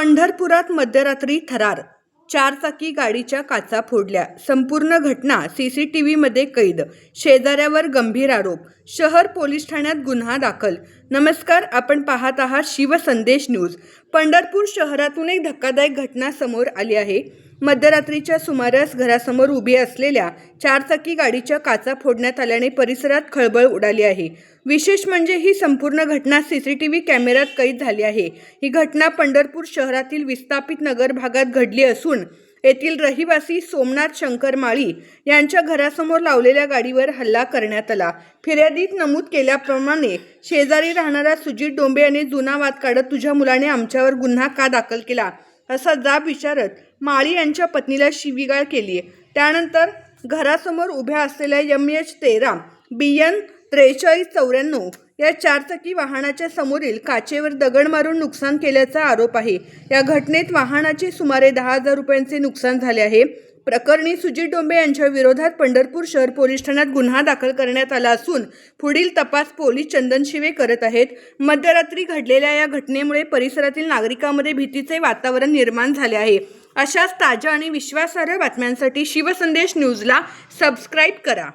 पंढरपुरात मध्यरात्री थरार, चारचाकी गाडीच्या काचा फोडल्या. संपूर्ण घटना सीसीटीव्हीमध्ये कैद. शेजाऱ्यावर गंभीर आरोप. शहर पोलीस ठाण्यात गुन्हा दाखल. नमस्कार, आपण पाहत आहात शिवसंदेश न्यूज. पंढरपूर शहरातून एक धक्कादायक घटना समोर आली आहे. मध्यरात्रीच्या सुमारास घरासमोर उभी असलेल्या चारचाकी गाडीच्या काचा फोडण्यात आल्याने परिसरात खळबळ उडाली आहे. विशेष म्हणजे ही संपूर्ण घटना सीसीटीव्ही कॅमेऱ्यात कैद झाली आहे. ही घटना पंढरपूर शहरातील विस्थापित नगर भागात घडली असून येथील रहिवासी सोमनाथ शंकर माळी यांच्या घरासमोर लावलेल्या गाडीवर हल्ला करण्यात आला. फिर्यादीत नमूद केल्याप्रमाणे शेजारी राहणारा सुजित डोंबे याने जुना वाद काढत तुझ्या मुलाने आमच्यावर गुन्हा का दाखल केला असा जाब विचारत माळी यांच्या पत्नीला शिवीगाळ केली. त्यानंतर घरासमोर उभ्या असलेल्या MH13 BN 4394 या चारचाकी वाहनाच्या समोरील काचेवर दगड मारून नुकसान केल्याचा आरोप आहे. या घटनेत वाहनाचे सुमारे 10,000 रुपयांचे नुकसान झाले आहे. प्रकरणी सुजित डोंबे यांच्या विरोधात पंढरपूर शहर पोलीस ठाण्यात गुन्हा दाखल करण्यात आला असून पुढील तपास पोलीस चंदन शिवे करत आहेत. मध्यरात्री घडलेल्या या घटनेमुळे परिसरातील नागरिकांमध्ये भीतीचे वातावरण निर्माण झाले आहे. अशाच ताज्या आणि विश्वासार्ह बातम्यांसाठी शिवसंदेश न्यूजला सबस्क्राईब करा.